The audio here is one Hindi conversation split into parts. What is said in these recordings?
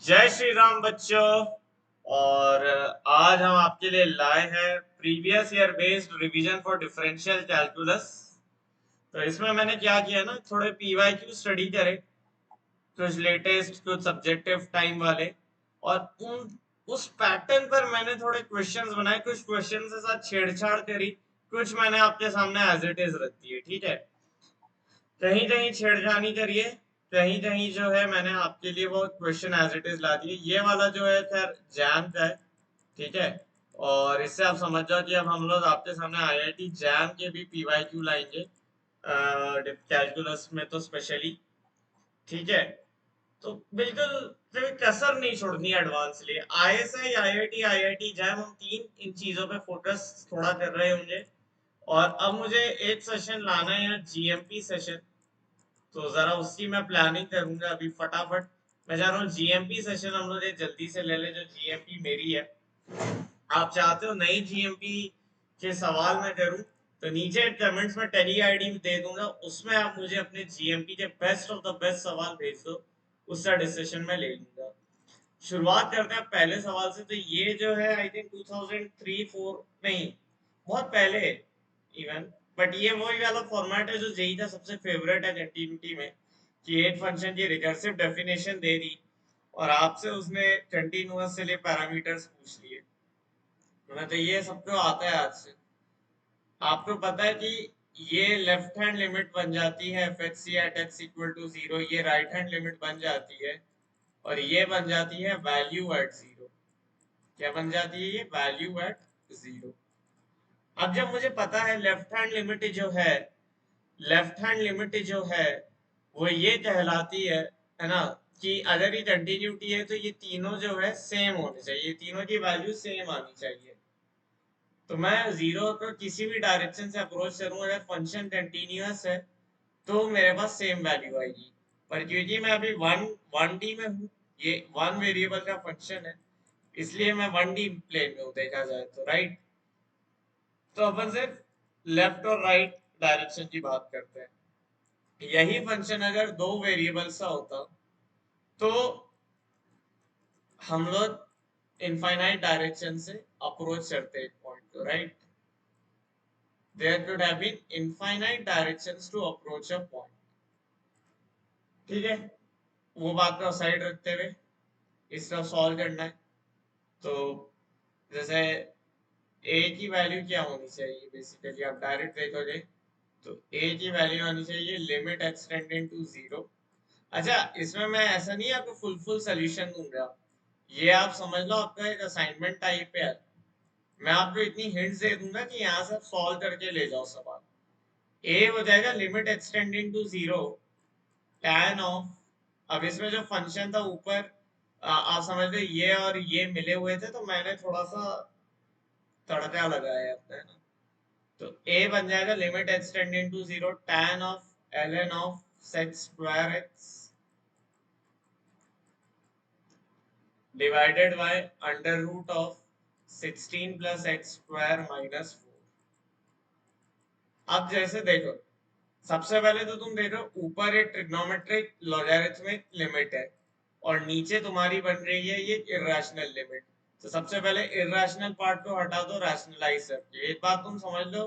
जय श्री राम बच्चों। और आज हम आपके लिए लाए हैं previous year based revision for differential calculus. तो इसमें मैंने क्या किया ना, थोड़े पीवाईक्यू स्टडी करे, कुछ लेटेस्ट कुछ सब्जेक्टिव टाइम वाले, और उन उस पैटर्न पर मैंने थोड़े क्वेश्चंस बनाए, कुछ क्वेश्चन के साथ छेड़छाड़ करी, कुछ मैंने आपके सामने एज इट इज रख दिए। ठीक है, कहीं कहीं छेड़खानी करिए, कहीं कहीं जो है मैंने आपके लिए वो क्वेश्चन एज इट इज ला दिए। ये वाला जो है खैर जैम का है। ठीक है, और इससे आप समझ जाओ कि अब हम लोग आपके सामने आईआईटी जैम के भी पीवाईक्यू लाएंगे, कैलकुलस में तो स्पेशली। ठीक है, तो बिल्कुल कोई कसर नहीं छोड़नी एडवांस लिए। आईएसआई, आईआईटी, आईआईटी जैम, हम तीन इन चीजों पे फोकस थोड़ा कर रहे होंगे। और अब मुझे एक सेशन लाना है यहाँ, जीएमपी सेशन। तो जरा उसकी मैं प्लानिंग करूंगा अभी फटाफट। मैं चाह रहा हूँ जीएमपी सेशन हम लोग ये जल्दी से ले ले, जो जीएमपी मेरी है। आप चाहते हो नई जीएमपी के सवाल मैं करूं, तो नीचे कमेंट्स में टेली आईडी दे दूंगा, उसमें आप मुझे अपने जीएमपी के बेस्ट ऑफ द बेस्ट सवाल भेज दो, उसका डिसीजन मैं ले लूंगा। शुरुआत करते हैं पहले सवाल से। तो ये जो है आई थिंक 2003-4, नहीं बहुत पहले इवन, बट ये वही वाला फॉर्मेट है जो जेई का सबसे फेवरेट है कंटिन्यूटी में, कि एक फंक्शन की रिकर्सिव डेफिनेशन दे दी और आपसे उसने कंटिन्यूअस से लिए पैरामीटर्स पूछ लिए। तो ये सबको आता है आज से। आपको पता है कि ये लेफ्ट हैंड लिमिट बन जाती है F H C at x equal to zero, ये राइट हैंड लिमिट बन जाती है, और ये बन जाती है वैल्यू एट जीरो। क्या बन जाती है? ये वैल्यू एट जीरो। अब जब मुझे पता है लेफ्ट हैंड लिमिट जो है, लेफ्ट हैंड लिमिट जो है वो ये कहलाती है ना, कि अगर ये कंटिन्यूटी है तो ये तीनों जो है सेम होने चाहिए, तीनों की वैल्यू सेम आनी चाहिए। तो मैं जीरो को किसी भी डायरेक्शन से अप्रोच करूं, अगर फंक्शन कंटिन्यूअस है तो मेरे पास सेम वैल्यू आएगी। पर क्योंकि मैं अभी वन वन डी में हूँ, ये वन वेरिएबल का फंक्शन है, इसलिए मैं वन डी प्लेन में हूँ देखा जाए तो, राइट। तो अपन सिर्फ लेफ्ट और राइट डायरेक्शन की बात करते हैं। यही फंक्शन अगर दो वेरिएबल सा होता तो हम लोग इनफाइनाइट डायरेक्शन से अप्रोच करते एक पॉइंट को, right. There could have been infinite directions to approach a point. ठीक है, वो बात को साइड रखते हुए इसका सॉल्व करना है। तो जैसे a की वैल्यू क्या होनी चाहिए, बेसिकली आप डायरेक्ट देखोगे तो a की वैल्यू आनी चाहिए लिमिट एक्सटेंडिंग टू जीरो। अच्छा, इसमें मैं ऐसा नहीं आपको फुल फुल सोल्यूशन दूंगा, ये आप समझ लो आपका एक असाइनमेंट टाइप है। मैं आपको इतनी हिंट्स दे दूंगा कि यहाँ से आप सॉल्व करके ले जाओ सवाल। a हो जाएगा limit extending to zero tan of, अब इसमें जो फंक्शन था ऊपर, आप समझ लो ये और ये मिले हुए थे, तो मैंने थोड़ा सा तड़का लगाया अपने, है ना। तो a बन जाएगा limit extending to zero tan of ln of sec square x divided by under root of 16 plus x square minus 4। अब जैसे देखो, सबसे पहले तो तुम देखो ऊपर एक ट्रिग्नोमेट्रिक लॉगरिथमिक लिमिट है, और नीचे तुम्हारी बन रही है ये इरेशनल लिमिट। तो सबसे पहले इरेशनल पार्ट को हटा दो, रैशनलाइज करके। एक बात तुम समझ लो,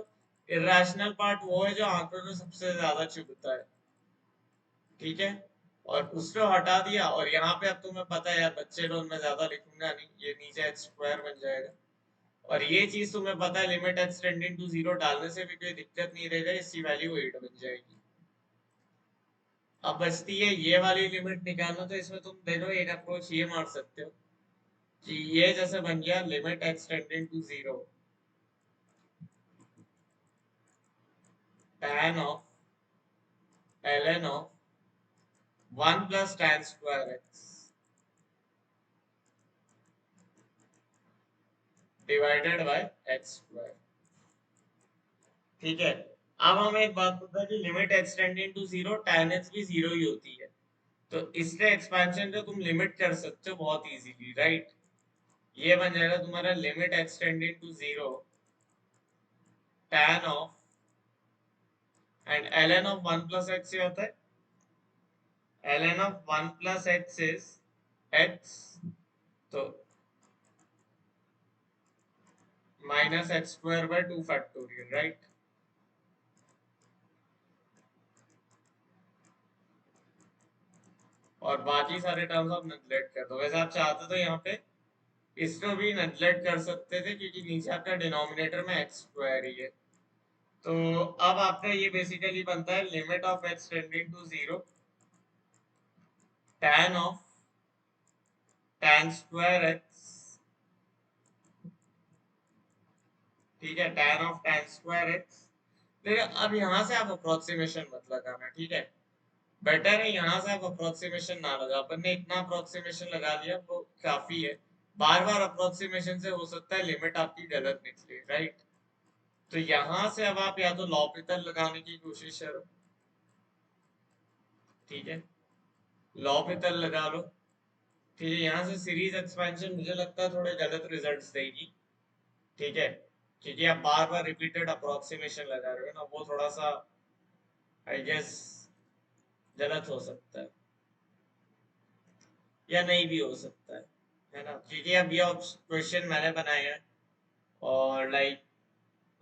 इरेशनल पार्ट वो है जो आंखों को सबसे ज्यादा चुभता है। ठीक है, और उसको हटा दिया, और यहाँ पे अब तुम्हें पता है यार, बच्चे लोग मैं ज्यादा लिखूंगा नहीं, ये नीचे एक्स स्क्वायर बन जाएगा। और ये चीज तुम्हें पता है limit x tending to zero डालने से भी कोई दिक्कत नहीं रहेगा, इसकी वैल्यू 8 बन जाएगी। अब बचती है ये वाली लिमिट निकालना, तो इसमें तुम देखो एक अप्रोच ये मार सकते हो कि ये जैसे बन गया limit x tending to zero tan of ln of 1 plus tan square x divided by x square. ठीक है, अब हमें एक बात पता है कि limit x tending to zero tan x भी जीरो ही होती है। तो इससे एक्सपेंशन को तुम लिमिट कर सकते हो बहुत इजीली, राइट। ये बन जाएगा तुम्हारा limit x tending to zero tan of, and ln of 1 plus x ये होता है ln of 1 plus x is x, तो minus x square by 2 factorial, right. और बाकी सारे टर्म्स आप नेग्लेक्ट कर दो। वैसे आप चाहते तो यहाँ पे इसको भी नेग्लेक्ट कर सकते थे क्योंकि नीचे आपका डिनोमिनेटर में एक्स स्क्वायर ही है। तो अब आपका ये बेसिकली बनता है limit of x tending to zero tan of tan square x, ठीक है, tan of tan square x. लेकिन अब यहाँ से आप अप्रोक्सीमेशन मत लगाना, ठीक है। बेटर है यहाँ से आप अप्रोक्सीमेशन ना लगा, अपन ने इतना अप्रोक्सीमेशन लगा लिया वो काफी है। बार बार अप्रोक्सीमेशन से हो सकता है लिमिट आपकी गलत निकले, राइट। तो यहाँ से अब आप या तो लॉपिटल लगाने की कोशिश करो, ठीक है, लॉपिटल लगा लो, ठीक है। यहाँ से सीरीज एक्सपेंशन मुझे लगता है थोड़े गलत रिजल्ट्स देगी, ठीक है, क्योंकि आप बार बार रिपीटेड अप्रोक्सीमेशन लगा रहे हो ना, वो थोड़ा सा आई गेस गलत हो सकता है, या नहीं भी हो सकता है ना, क्योंकि अब ये क्वेश्चन मैंने बनाया है और लाइक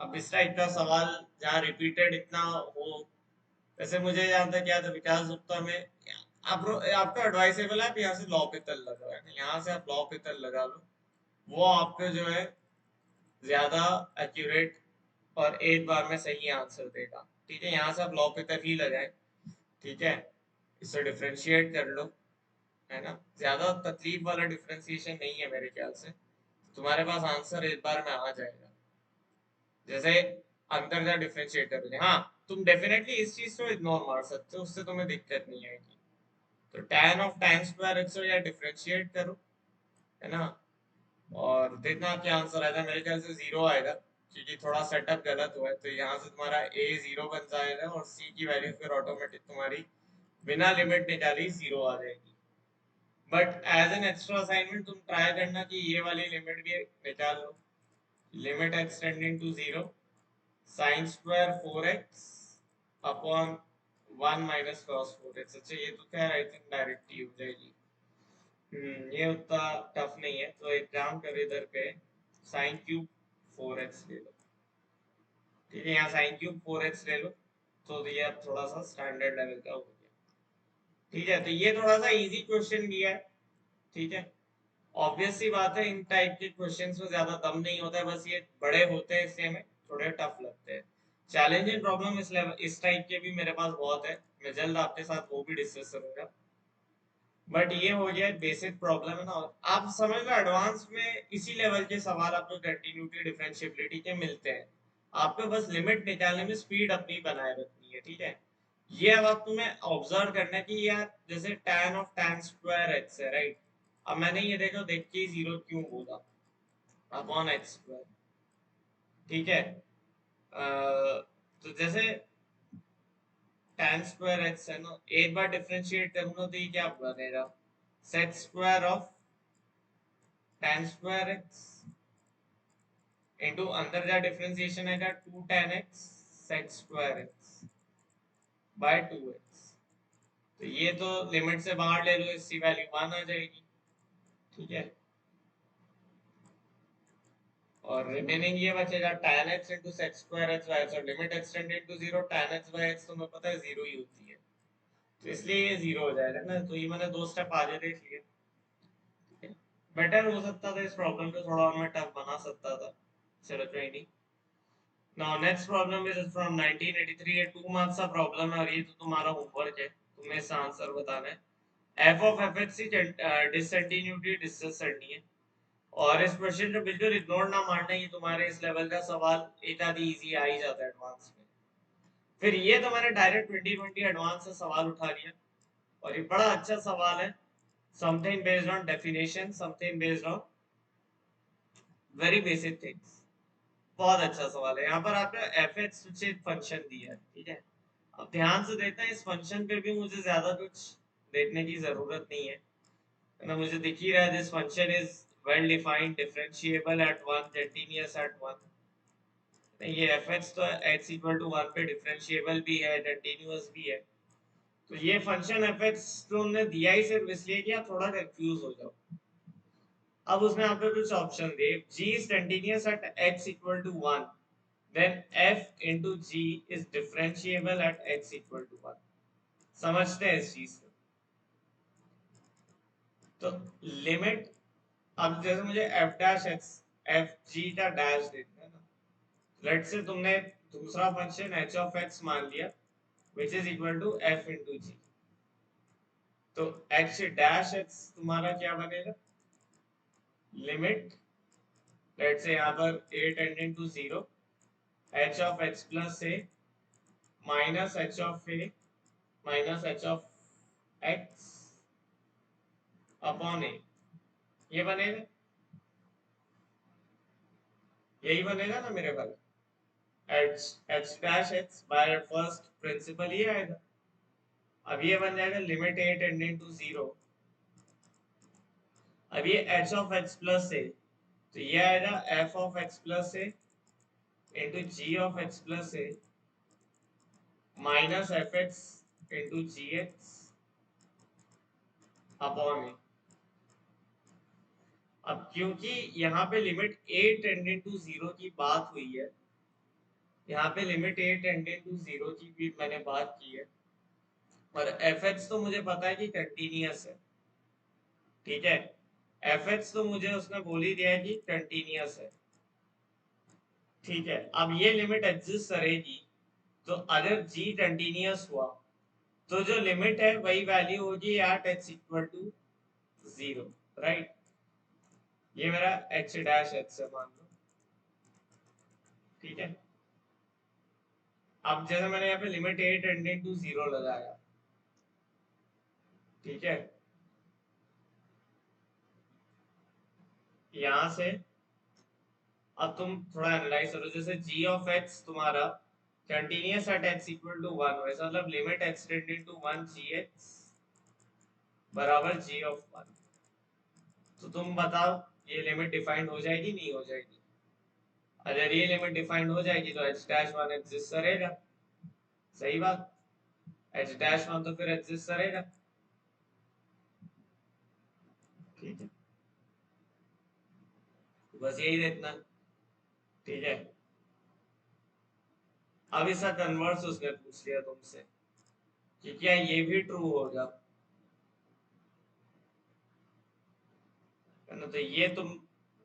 अब इस टाइप का सवाल जहाँ रिपीटेड इतना हो, वैसे मुझे जहाँ तक याद है विकास गुप्ता में आप आपका एडवाइसेबल है आप यहाँ से लॉ पितल लगा है, यहाँ से आप लॉ पितल लगा लो, वो आपको जो है ज्यादा एक्यूरेट और एक बार में सही आंसर देगा, ठीक है। यहाँ से आप लॉ पितल ही लगाए, ठीक है, इससे डिफ्रेंशिएट कर लो, है ना, ज्यादा तकलीफ वाला डिफ्रेंशिएशन नहीं है मेरे ख्याल से, तुम्हारे पास आंसर एक बार में आ जाएगा। जैसे अंतर का डिफरेंशिएट कर ले, हाँ तुम डेफिनेटली इस चीज को इग्नोर मार सकते हो, उससे तुम्हें दिक्कत नहीं आएगी। तो tan of tan square x या डिफरेंशिएट करो, है ना, और देखना क्या आंसर आएगा। मेरे ख्याल से जीरो आएगा क्योंकि थोड़ा सेटअप गलत हुआ है, तो यहाँ से तुम्हारा a जीरो बन जाएगा और c की वैल्यू फिर ऑटोमेटिक तुम्हारी बिना लिमिट निकाली जीरो आ जाएगी। But as an extra assignment तुम ट्राई करना कि ये वाली लिमिट भी निकाल लो, limit x tending to zero sine square 4x upon 1 minus cos 4x। अच्छा ये तो खैर आई थिंक डायरेक्ट ही हो जाएगी, ये उतना टफ नहीं है, तो एक काम करो इधर पे साइन क्यूब 4x ले लो, ठीक है, यहाँ साइन क्यूब 4x ले लो, तो ये अब थोड़ा सा स्टैंडर्ड लेवल का हो गया, ठीक है। तो ये थोड़ा सा इजी क्वेश्चन दिया है, ठीक है। ऑब्वियस सी बात है इन टाइप के क्वेश्चंस में ज्यादा दम नहीं होता है, बस ये बड़े होते हैं इसलिए हमें थोड़े टफ लगते हैं। चैलेंजिंग प्रॉब्लम इस लेवल इस टाइप के भी मेरे पास बहुत है, मैं जल्द आपके साथ वो भी डिस्कस करूंगा। बट ये हो गया बेसिक प्रॉब्लम है ना, आप समझ लो एडवांस में इसी लेवल के सवाल आपको कंटिन्यूटी डिफरेंशिएबिलिटी के मिलते हैं, आपको बस लिमिट निकालने में स्पीड अपनी बनाए रखनी है, ठीक है। ये अब आप तुम्हें ऑब्जर्व करना है कि यार जैसे tan of tan square x है, राइट। अब मैंने ये देखो देख के जीरो क्यों बोला अपॉन एक्स स्क्वायर, ठीक है। तो जैसे tan स्क्वायर एक्स है ना, एक बार डिफरेंशिएट करूंगा तो ये क्या बनेगा, sec square of tan square x into अंदर का डिफरेंशिएशन है 2 tan x sec square x by 2x। तो ये तो लिमिट से बाहर ले लो, इसकी वैल्यू 1 आ जाएगी, ठीक है। और रिमेनिंग ये बचेगा tan x into sec square x y, so limit x tended to zero tan x by x तुम्हें पता है जीरो ही होती है, तो इसलिए ये जीरो हो जाएगा ना। तो ये मैंने दो स्टेप आगे देख लिए, बेटर हो सकता था इस प्रॉब्लम को थोड़ा और मैं टफ बना सकता था, चलो कोई नहीं। Now next problem is from 1983, ये 2 मार्क्स का प्रॉब्लम है और ये तो तुम्हारा होमवर्क है, तुम्हें इसका आंसर बताना है। f of fx की डिसकंटिन्यूटी डिस्कस करनी है, और इस क्वेश्चन को बिल्कुल इग्नोर ना मारना, ये तुम्हारे इस लेवल का सवाल एक आधी इजी आ ही जाता है एडवांस में। फिर ये तो मैंने डायरेक्ट 2020 एडवांस से सवाल उठा लिया, और ये बड़ा अच्छा सवाल है, something based on definition, something based on very basic things. बहुत अच्छा सवाल है। यहाँ पर आपका एफ एक्स फंक्शन दिया है, ठीक है। अब ध्यान से देखना है, इस फंक्शन पे भी मुझे ज्यादा कुछ देखने की जरूरत नहीं है ना, मुझे दिख ही रहा है this function is well defined differentiable at one continuous at one. ये एफ एक्स तो एक्स इक्वल टू वन पे डिफरेंशिएबल भी है कंटीन्यूअस भी है, तो ये फंक्शन एफ एक्स तो हमने दिया ही सिर्फ इसलिए कि आप थोड़ा कंफ्यूज हो जाओ। अब उसने आपको कुछ ऑप्शन दिए, g is continuous at x equal to 1 then f into g is differentiable at x equal to 1। समझते हैं इस चीज को। तो लिमिट, अब जैसे मुझे f dash x f g का डैश देना है ना, लेट से तुमने दूसरा फंक्शन h of x मान लिया which is equal to f into g, तो h डैश x तुम्हारा क्या बनेगा, लिमिट लेट से यहाँ पर a tending to 0 h of x plus a minus h of a minus h of x upon a, ये बनेगा, यही बनेगा ना मेरे भाई, h dash x by first principle ये आएगा। अब ये बन जाएगा लिमिट a टेंडिंग टू 0, अब ये h of x plus a, तो ये आएगा f of x plus a into g of x plus a minus f x into g x upon a. अब क्योंकि यहाँ पे लिमिट a टेंडेंट टू 0 की बात हुई है, यहाँ पे लिमिट a टेंडेंट टू 0 की भी मैंने बात की है, और एफ एक्स तो मुझे पता है कि कंटिन्यूअस है, ठीक है, एफ एक्स तो मुझे उसने बोल ही दिया है कि कंटिन्यूअस है, ठीक है। अब ये लिमिट एग्जिस्ट करेगी, तो अगर g कंटिन्यूअस हुआ तो जो लिमिट है वही वैल्यू होगी at x equal to 0, right. ये मेरा h डैश x है मान लो, ठीक है। अब जैसे मैंने यहाँ पे लिमिट a टेंडिंग टू 0 लगाया, ठीक है, यहाँ से अब तुम थोड़ा एनालाइज करो, जैसे g ऑफ x तुम्हारा continuous at x equal to 1, वैसा मतलब limit x tending to 1 gx बराबर g ऑफ 1, तो तुम बताओ ये लिमिट डिफाइंड हो जाएगी नहीं हो जाएगी। अगर ये लिमिट डिफाइंड हो जाएगी तो h डैश 1 एग्जिस्ट करेगा, सही बात, h डैश 1 तो फिर एग्जिस्ट करेगा, ठीक है, तो बस यही देखना, ठीक है। अब इसका कन्वर्स उसने पूछ लिया तुमसे कि क्या ये भी ट्रू होगा, है ना, तो ये तुम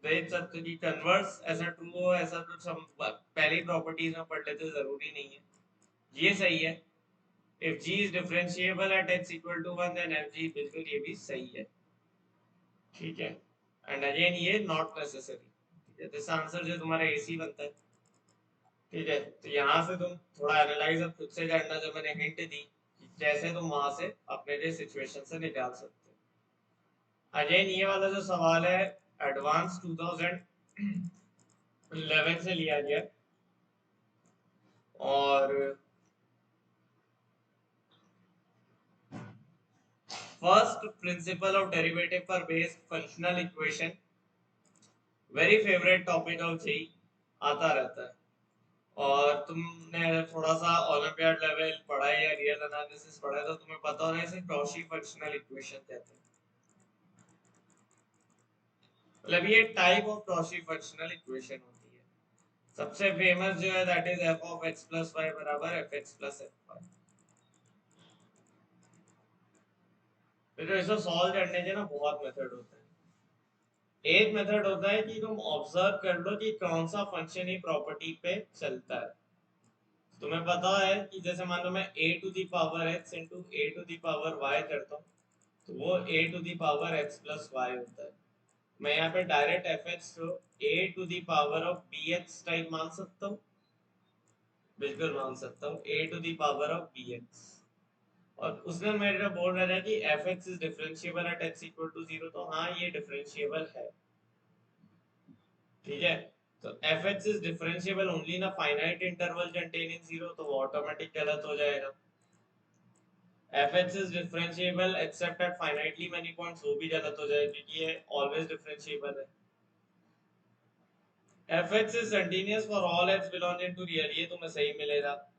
देख सकते हो कि कन्वर्स ऐसा ट्रू हो, ऐसा कुछ हम पहले ही प्रॉपर्टीज में पढ़ लेते, जरूरी नहीं है, ये सही है। If g is differentiable at x equal to 1 then f g, बिल्कुल ये भी सही है, ठीक है। एंड अगेन ये नॉट नेसेसरी, ठीक है, दिस आंसर जो तुम्हारा एसी बनता है, ठीक है। तो यहाँ से तुम थोड़ा एनालाइज अब खुद से करना, जो मैंने हिंट दी कि कैसे तुम वहां से अपने लिए सिचुएशन से निकाल सकते हो। अगेन ये वाला जो सवाल है एडवांस 2011 से लिया गया, और फर्स्ट प्रिंसिपल ऑफ डेरिवेटिव पर based functional equation, very favourite topic of JEE, आता रहता है। और तुमने थोड़ा सा ओलंपियाड लेवल पढ़ा है या रियल एनालिसिस पढ़ा है तो तुम्हें पता होना इसे कॉशी फंक्शनल इक्वेशन कहते हैं। मतलब ये type of Cauchy functional equation होती है। सबसे फेमस जो है that is f of x plus y बराबर f x plus f y. तो इसे सॉल्व करने के ना बहुत मेथड होते हैं। एक मेथड होता है कि तुम ऑब्जर्व कर लो कि कौन सा फंक्शन ही प्रॉपर्टी पे चलता है। तुम्हें पता है कि जैसे मान लो मैं a to the power x into a to the power y करता हूँ, तो वो a to the power x plus y होता है। मैं यहाँ पे डायरेक्ट एफ एक्स को a to the power of b x type मान सकता हूँ, बिल्कुल मान सकता हूँ a to the power of b x. और उसने मेरे बोल रहा था कि f x is differentiable at x equal to 0, तो हाँ ये डिफरेंशिएबल है, ठीक है। तो F x is differentiable only ना फाइनाइट इंटरवल कंटेनिंग 0, तो वो ऑटोमेटिक गलत हो जाएगा। fx is differentiable except at finitely many points, वो भी गलत हो जाएगा क्योंकि ये always differentiable है। fx is continuous for all x belonging to real, ये तुम्हें सही मिलेगा।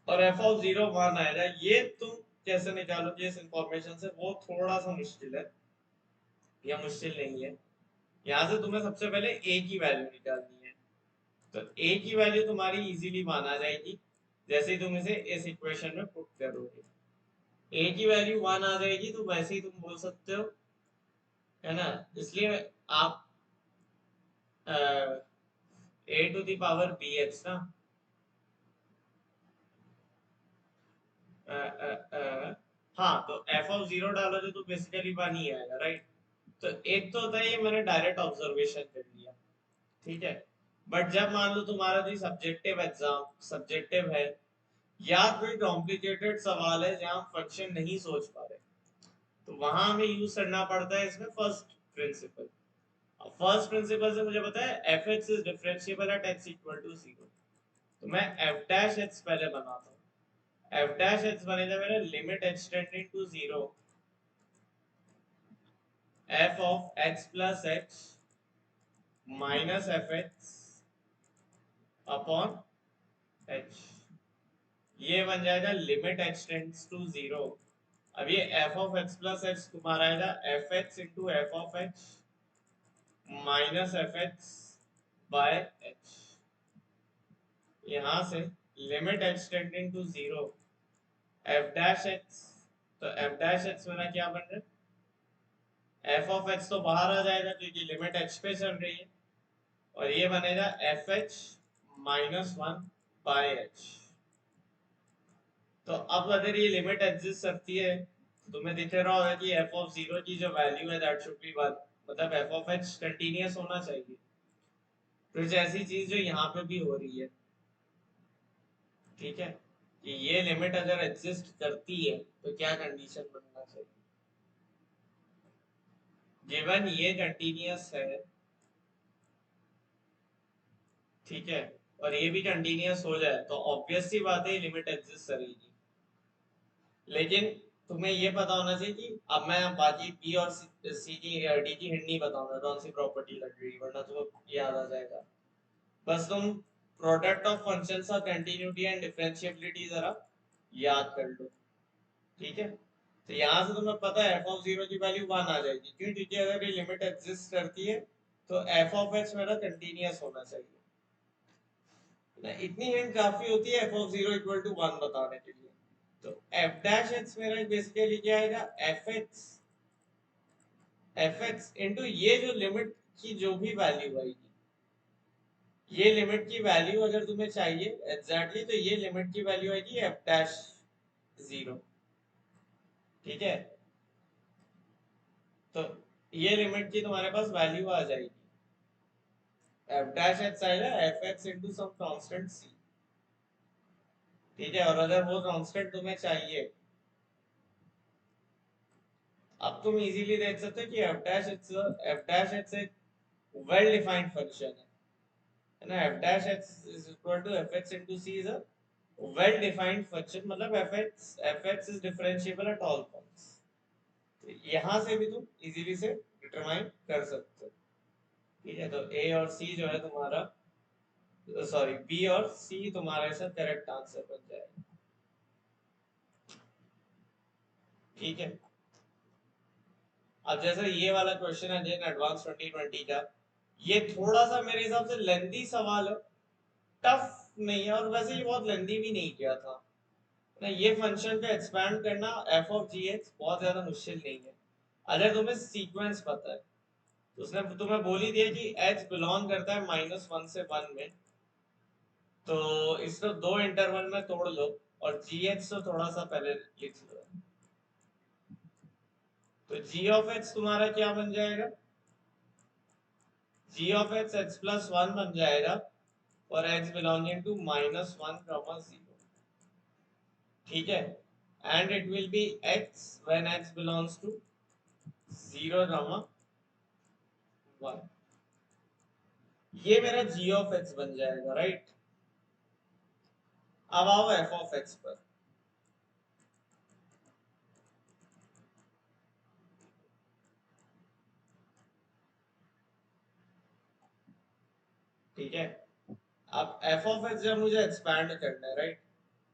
और f of 0 1 आएगा, ये तुम कैसे निकालोगे इस इंफॉर्मेशन से, वो थोड़ा सा मुश्किल है, या मुश्किल नहीं है। यहाँ से तुम्हें सबसे पहले ए की वैल्यू निकालनी है। तो ए की वैल्यू तुम्हारी इजीली माना जाएगी जैसे ही तुम इसे इस इक्वेशन में पुट करोगे। ए की वैल्यू 1 आ जाएगी तो वैसे ही तुम बोल सकते हो, है ना। इसलिए आप a to the power b h ना, हाँ, तो एफ ऑफ जीरो डालोगे तो बेसिकली 1 ही आएगा, राइट। तो एक तो होता है ये मैंने डायरेक्ट ऑब्जर्वेशन कर लिया, ठीक है। बट जब मान लो तुम्हारा भी सब्जेक्टिव एग्जाम सब्जेक्टिव है, या कोई कॉम्प्लिकेटेड सवाल है जहाँ फंक्शन नहीं सोच पा रहे, तो वहां हमें यूज करना पड़ता है इसमें फर्स्ट प्रिंसिपल। फर्स्ट प्रिंसिपल से मुझे पता है f x is differentiable at x equal to zero. तो मैं एफ डैश एक्स पहले बनाता हूँ। एफ डैश एक्स बनेगा मेरा limit x tending to zero f of x plus x minus f x upon h. ये बन जाएगा limit x tends to zero. अब ये f of x plus x तुम्हारा आएगा f x into f of x minus f x by h. यहां से limit x tending to zero f dash x, तो एफ डैश एक्स मेरा क्या बन रहा है, एफ ऑफ एक्स तो बाहर आ जाएगा क्योंकि लिमिट एक्स पे चल रही है, और ये बनेगा F H minus one by H. तो अब अगर ये लिमिट एग्जिस्ट करती है तो तुम्हें दिख रहा होगा कि एफ ऑफ जीरो की जो वैल्यू है दैट शुड बी वन, मतलब एफ ऑफ एक्स कंटीन्यूअस होना चाहिए। कुछ ऐसी चीज जो यहाँ पे भी हो रही है, ठीक है, कि ये लिमिट अगर एग्जिस्ट करती है तो क्या कंडीशन बनना चाहिए, गिवन ये कंटीन्यूअस है, ठीक है, और ये भी कंटीन्यूअस हो जाए तो ऑब्वियस सी बात है लिमिट एग्जिस्ट करेगी। लेकिन तुम्हें ये पता होना चाहिए कि अब मैं बाकी बी और सी की डी की हिंट नहीं बताऊंगा कौन सी प्रॉपर्टी लग रही है, वरना तुम्हें याद आ जाएगा। बस तुम product of functions of continuity and differentiability जरा याद कर लो, ठीक है। तो यहाँ से तुम्हें पता है एफ ऑफ जीरो की वैल्यू 1 आ जाएगी, क्यों, क्योंकि अगर ये लिमिट एग्जिस्ट करती है तो एफ ऑफ एक्स मेरा कंटिन्यूअस होना चाहिए ना। इतनी हिंट काफी होती है f of zero equal to 1 बताने के लिए। तो एफ डैश एक्स मेरा बेसिकली क्या आएगा, एफ एक्स इंटू ये जो लिमिट की जो भी वैल्यू आएगी, ये लिमिट की वैल्यू अगर तुम्हें चाहिए एग्जैक्टली तो ये लिमिट की वैल्यू आएगी एफ डैश जीरो, ठीक है। तो ये लिमिट की तुम्हारे पास वैल्यू आ जाएगी, एफ डैश एक्स आएगा f x into some constant c, ठीक है। और अगर वो कांस्टेंट तुम्हें चाहिए, अब तुम इजीली देख सकते हो कि एफ डैश एक्स एक वेल डिफाइंड फंक्शन है ना। F dash x is equal to f x into c is a well defined function, मतलब f x is differentiable at all points. तो यहाँ से भी तुम इजीली से डिटरमाइन कर सकते हो, ठीक है। तो ए और सी जो है तुम्हारा, सॉरी बी और सी तुम्हारा इसका करेक्ट आंसर बन जाएगा, ठीक है। अब जैसे ये वाला क्वेश्चन है अगेन एडवांस 2020 का, ये थोड़ा सा मेरे हिसाब से लेंथी सवाल है, टफ नहीं है, और वैसे ये बहुत लेंथी भी नहीं किया था ना। ये फंक्शन को एक्सपैंड करना एफ ऑफ जी एक्स बहुत ज्यादा मुश्किल नहीं है अगर तुम्हें सीक्वेंस पता है। तो उसने तुम्हें बोल ही दिया कि एच बिलोंग करता है -1 से 1 में, तो इसको दो इंटरवल में तोड़ लो और जी एक्स तो थोड़ा सा पहले लिख लो। तो जी ऑफ एक्स तुम्हारा क्या बन जाएगा, g of x x plus one बन जाएगा और एक्स बिलोंगिंग टू -1, 0, ठीक है। And it will be x when x belongs to 0, 1। ये मेरा जी ऑफ एक्स बन जाएगा, राइट। अब आओ एफ ऑफ एक्स पर, ठीक है। अब एफ ऑफ एक्स जब मुझे एक्सपैंड करना है, राइट,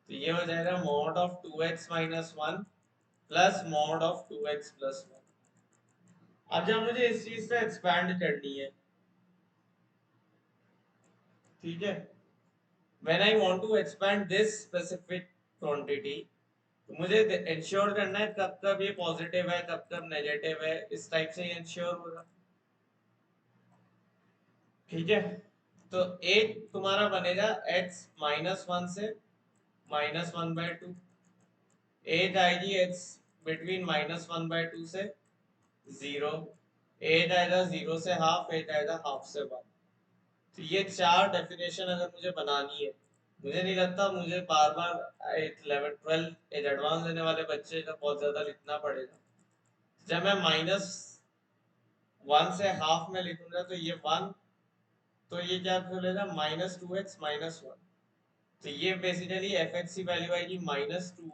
तो ये हो जाएगा mod of 2x - 1 plus mod of 2x plus 1। अब जब मुझे इस चीज से एक्सपैंड करनी है, ठीक है, when I want to expand this specific quantity, तो मुझे इंश्योर करना है कब कब ये पॉजिटिव है कब कब नेगेटिव है, इस टाइप से इंश्योर होगा। ठीक है, तो एक तुम्हारा बनेगा x -1 से -1/2, एज आएगी x बिटवीन -1/2 से 0, एज आएगा 0 से हाफ, एज आएगा हाफ से 1। तो ये चार डेफिनेशन अगर मुझे बनानी है, मुझे नहीं लगता मुझे बार बार 11 12 एज एडवांस लेने वाले बच्चे का बहुत ज्यादा लिखना पड़ेगा। जब मैं -1 से हाफ में लिखूंगा तो ये 1, तो ये क्या बोलेगा -2x -1। तो ये बेसिकली एफ एक्स की वैल्यू आएगी -2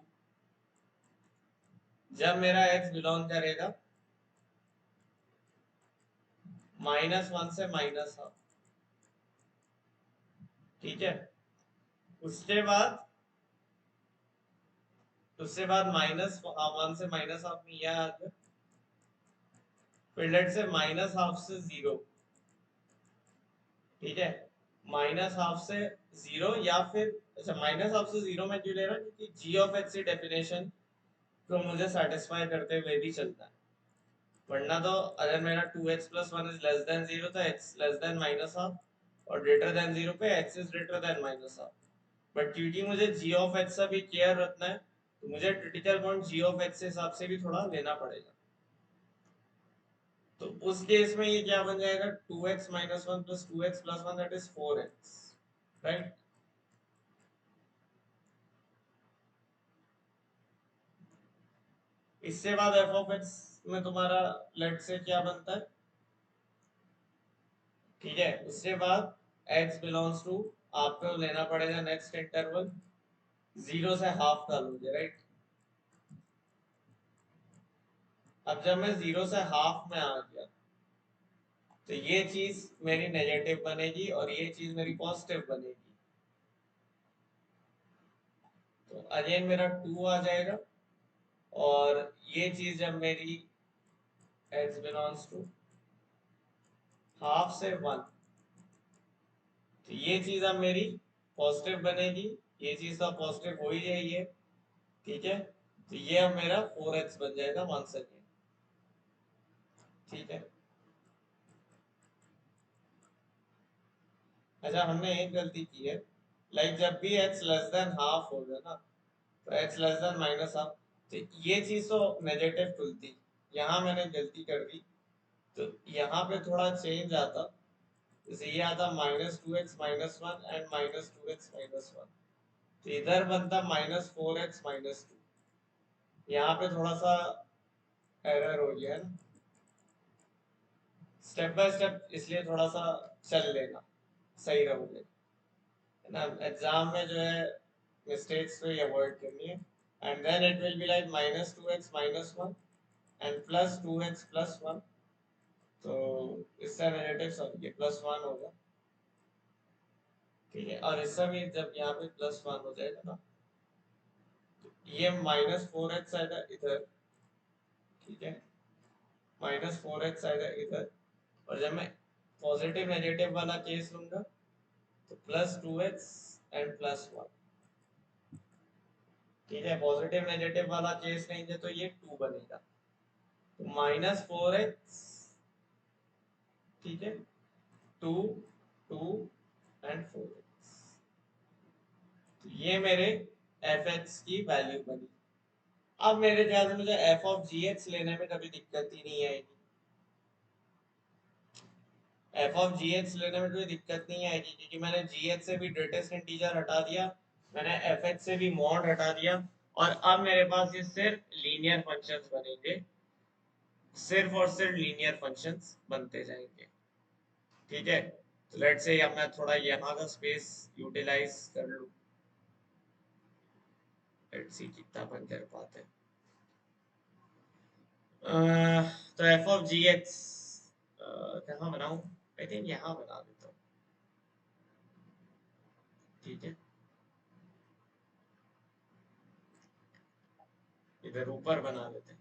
जब मेरा x बिलोंग करेगा -1 से -हाफ। ठीक है, उसके बाद -1 से -हाफ में यह आ गया, फिर लेट से -हाफ से 0। ठीक है, -हाफ से 0 या फिर अच्छा -हाफ से 0 में क्यों ले रहा, क्योंकि g ऑफ x की डेफिनेशन को मुझे सेटिस्फाई करते हुए भी चलना है। वरना तो अगर मेरा 2x+1 इज लेस देन 0 तो x लेस देन -हाफ, और ग्रेटर देन 0 पे x is greater then -half. But क्योंकि मुझे g ऑफ x का भी केयर रखना है, तो मुझे critical point g of x के हिसाब से भी थोड़ा लेना पड़ेगा। तो उस केस में ये क्या बन जाएगा, 2x-1 plus 2x+1 that is 4x, right. इससे बाद f ऑफ x में तुम्हारा लेट से क्या बनता है, ठीक है, उसके बाद x बिलोंग्स टू, आपको लेना पड़ेगा नेक्स्ट इंटरवल 0 से हाफ का लोगे, राइट। अब जब मैं 0 से हाफ में आ गया, तो ये चीज मेरी नेगेटिव बनेगी और ये चीज मेरी पॉजिटिव बनेगी। तो अगेन मेरा 2 आ जाएगा, और ये चीज जब मेरी x बिलोंग्स टू हाफ से 1, तो ये चीज अब मेरी पॉजिटिव बनेगी, ये चीज तो पॉजिटिव हो ही रही है। ठीक है, तो ये अब मेरा 4x बन जाएगा वंस अगेन। ठीक है, अच्छा हमने एक गलती की है, लाइक जब भी x लेस देन हाफ होगा ना, तो x लेस देन -हाफ, तो ये चीज तो नेगेटिव खुलती, यहाँ मैंने गलती कर दी। तो यहाँ पे थोड़ा चेंज आता, जैसे ये आता -2x-1 एंड -2x-1, तो इधर बनता -4x-2। यहाँ पे थोड़ा सा एरर हो गया है ना, स्टेप बाय स्टेप, इसलिए थोड़ा सा चल लेना, सही रहोगे, है ना। एग्जाम में जो है मिस्टेक्स तो अवॉइड करनी है। And then it will be like -2x-1 and +2x+1, तो इससे नेगेटिव सब ये +1 होगा। ठीक है, और इससे भी जब यहाँ पे +1 हो जाएगा ना, तो ये -4x आएगा इधर। ठीक है, -4x आएगा इधर, और जब मैं पॉजिटिव नेगेटिव वाला केस लूंगा तो +2x एंड +1। ठीक है, पॉजिटिव नेगेटिव वाला केस लेंगे तो ये 2 बनेगा, तो -4x, ठीक है, 2 2 एंड 4x, तो ये मेरे एफ एक्स की वैल्यू बनी। अब मेरे ख्याल से मुझे एफ ऑफ जी एक्स लेने में कभी दिक्कत ही नहीं आएगी, एफ ऑफ जी एक्स लेने में कोई दिक्कत नहीं आएगी, क्योंकि मैंने जी एक्स से भी ग्रेटेस्ट इंटीजर हटा दिया, मैंने एफ एक्स से भी मॉड हटा दिया, और अब मेरे पास ये सिर्फ लीनियर फंक्शंस बनेंगे, सिर्फ और सिर्फ लीनियर फंक्शंस बनते जाएंगे। ठीक है, तो लेट्स से अब मैं थोड़ा यहाँ का स्पेस यूटिलाइज कर लूँ, लेट्स सी कितना अपन कर पाते हैं। तो एफ ऑफ जी एक्स कहाँ बनाऊँ, आई थिंक यहाँ बना देता हूँ। ठीक है, इधर ऊपर बना देते हैं।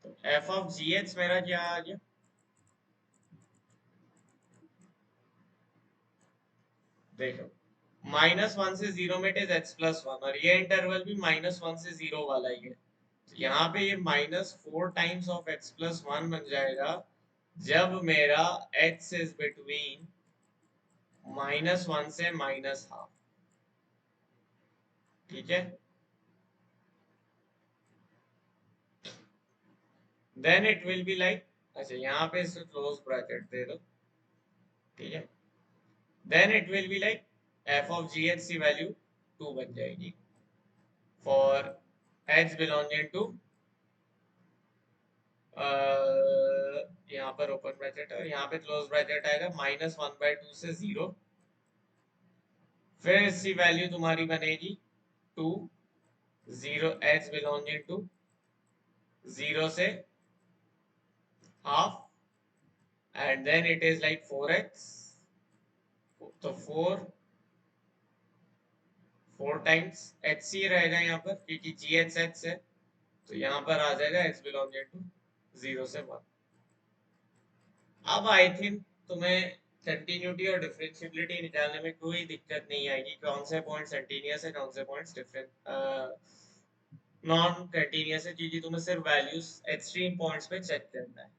तो एफ ऑफ जी एच मेरा क्या आ गया, देखो -1 से 0 में इट इज x+1 और ये इंटरवल भी -1 से 0 वाला ही है। तो यहाँ पे ये -4 टाइम्स ऑफ x+1 बन जाएगा जब मेरा x इज बिटवीन -1 से -12। ठीक है, then it will be like, अच्छा यहाँ पे इसे क्लोज ब्रैकेट दे दो। ठीक है, then it will be like f of g h की वैल्यू 2 बन जाएगी फॉर h बिलोंगिंग टू, यहाँ पर ओपन ब्रैकेट है और यहाँ पे क्लोज ब्रैकेट आएगा -1/2 से 0, फिर इसकी वैल्यू तुम्हारी बनेगी 2, 0 h बिलोंगिंग टू 0 से half and then it is like 4x, तो 4 टाइम्स एच सी रहेगा यहाँ पर क्योंकि जी एच एच है, तो यहाँ पर आ जाएगा एच बिलोंगिंग टू 0 से 1। अब आई थिंक तुम्हें कंटिन्यूटी और डिफरेंशियबिलिटी निकालने में कोई दिक्कत नहीं आएगी, कौन से पॉइंट्स कंटिन्यूअस है कौन से पॉइंट्स डिफरेंट नॉन कंटिन्यूअस है, क्योंकि तुम्हें सिर्फ वैल्यूज एक्सट्रीम पॉइंट्स पे चेक करना है।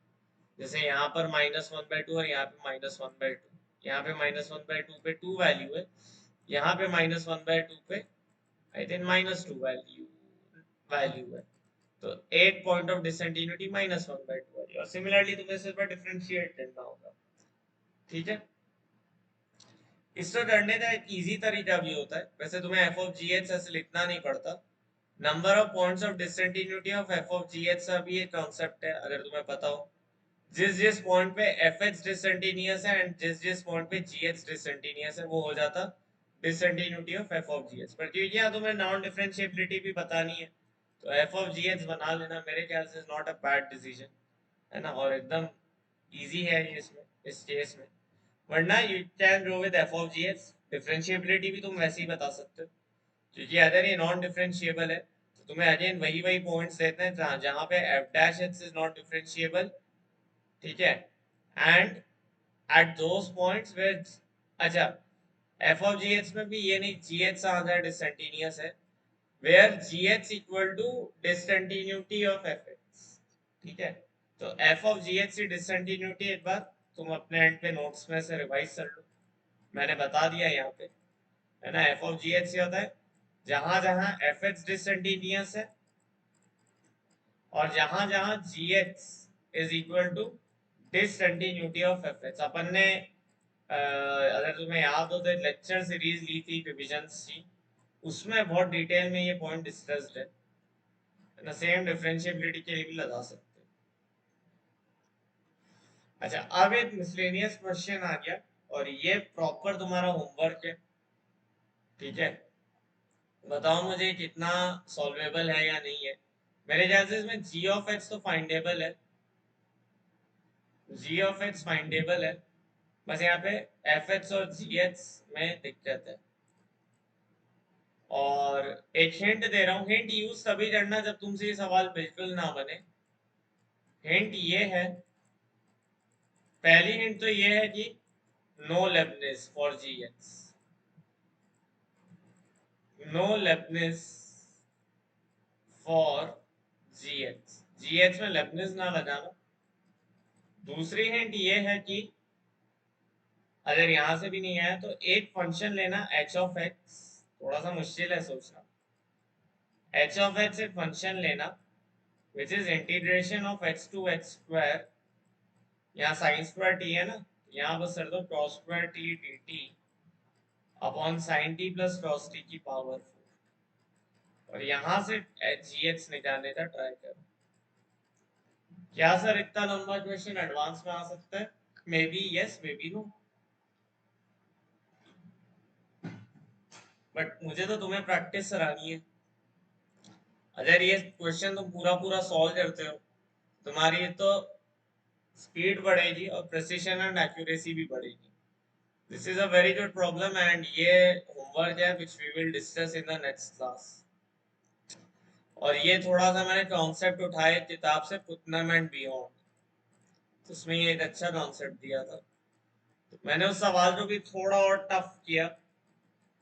जैसे यहाँ पर -1/2 और यहाँ पे -1/2, यहाँ पे -1/2 पे 2 वैल्यू है, यहाँ पे -1/2 पे आई थिंक -2 वैल्यू है, तो एक पॉइंट ऑफ डिसकंटिन्यूटी -1/2 है और सिमिलरली तुम्हें सिर्फ डिफरेंशिएट करना होगा। ठीक है, इसको करने का एक इजी तरीका भी होता है, वैसे तुम्हें एफ ऑफ जी एच ऐसे लिखना नहीं पड़ता, number of points of discontinuity of F of g H का भी एक कॉन्सेप्ट है, अगर तुम्हें पता हो जिस जिस पॉइंट पे एफ एच डिसकंटिन्यूअस है एंड जिस जिस पॉइंट पे जी एच डिसकंटिन्यूअस है वो हो जाता discontinuity of F of g H. पर क्योंकि यहाँ तुम्हें नॉन डिफरेंशिएबिलिटी भी बतानी है, तो एफ ऑफ जी एच बना लेना मेरे ख्याल से नॉट अ बैड डिसीजन, है ना, और एकदम इजी है ये इसमें, इस केस में। वरना you can go with F of g H, differentiability भी तुम वैसे ही बता सकते हो, क्योंकि अगर ये नॉन डिफरेंशिएबल है तो तुम्हें अगेन वही वही पॉइंट्स देते हैं जहाँ जहाँ पे f dash h is not differentiable. ठीक है, and at those points where, अच्छा एफ ऑफ जी एच में भी ये नहीं जी एच से आधा डिसकंटिन्यूअस है, where g h equal to discontinuity of f x. ठीक है, तो एफ ऑफ जी एच की डिसकंटिन्यूटी एक बार तुम अपने एंड पे नोट्स में से रिवाइज कर लो, मैंने बता दिया यहाँ पे, है ना। एफ ऑफ जी एच क्या होता है, जहां जहां एफ एक्स डिसकंटिन्यूअस है और जहां जहां g h is equal to discontinuity of f x. अपन ने अगर तुम्हें याद हो तो लेक्चर सीरीज ली थी डिविजन्स की, उसमें बहुत डिटेल में ये पॉइंट डिस्कस्ड है ना, सेम डिफरेंशिएबिलिटी के लिए भी लगा सकते हैं। अच्छा, अब एक मिसलेनियस क्वेश्चन आ गया और ये प्रॉपर तुम्हारा होमवर्क है। ठीक है, बताओ मुझे कितना सॉल्वेबल है या नहीं है। मेरे ख्याल से इसमें जी ऑफ एक्स तो फाइंडेबल है, जी ऑफ एक्स फाइंडेबल है, बस यहाँ पे एफ एक्स और जी एक्स में दिक्कत है। और एक हिंट दे रहा हूँ, हिंट यूज तभी करना जब तुमसे ये सवाल बिल्कुल ना बने। हिंट ये है, पहली हिंट तो ये है कि no Leibniz for g x, no Leibniz for g x, g x में लेबनिज ना लगाना। दूसरी हिंट ये है कि अगर यहां से भी नहीं आया तो एक फंक्शन लेना एच ऑफ एक्स, थोड़ा सा मुश्किल है सोचना, एच ऑफ एक्स एक फंक्शन लेना which is integration of x to x square, यहाँ साइन स्क्वायर टी है ना, यहाँ बस कर दो cos स्क्वायर t d t upon sine t plus cos t की पावर 4, और यहाँ से जी एक्स निकालने का ट्राई करो। क्या सर इतना लंबा क्वेश्चन एडवांस में आ सकता है? Maybe yes maybe no, but मुझे तो तुम्हें प्रैक्टिस करानी है। अगर ये क्वेश्चन तुम पूरा पूरा सॉल्व करते हो, तुम्हारी तो स्पीड बढ़ेगी और प्रिसिशन एंड एक्यूरेसी भी बढ़ेगी। This is a very good problem and ये होमवर्क है which we will discuss in the next class. और ये थोड़ा सा मैंने कॉन्सेप्ट उठाए किताब से, पुतनम एंड बियॉन्ड, तो उसमें ये एक अच्छा कॉन्सेप्ट दिया था। तो मैंने उस सवाल को भी थोड़ा और टफ किया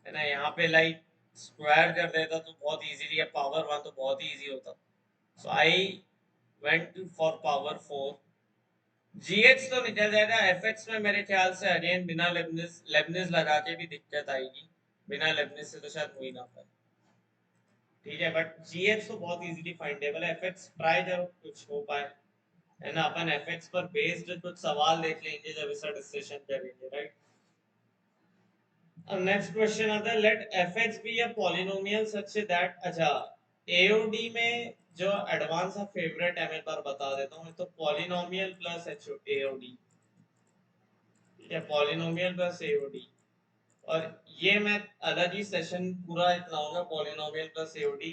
है ना, यहाँ पे लाइक स्क्वायर कर देता तो बहुत इजीली, या पावर वन तो बहुत ही इजी होता। So I went for power four. G h तो निकल जाएगा, एफएक्स में मेरे ख्याल से अगेन बिना लेबनिज लेबनिज लगा के भी दिक्कत आएगी, बिना लेबनिज से तो शायद हो ही ना पाए। ठीक है, बट जीएच तो बहुत इजीली फाइंडेबल है, एफएक्स ट्राई करो कुछ हो पाए, है ना। अपन एफएक्स पर बेस्ड कुछ सवाल देख लेंगे जब इसका डिस्कशन करेंगे, राइट। अब नेक्स्ट क्वेश्चन आता है, let fx be a polynomial such that, अच्छा एओडी में जो एडवांस ऑफ फेवरेट है मैं एक बार बता देता हूँ, तो पॉलिनोमियल प्लस एओडी, ठीक है, पॉलिनोमियल प्लस एओडी। और ये मैं अलग ही सेशन पूरा लाऊंगा पॉलिनोमियल प्लस एओडी,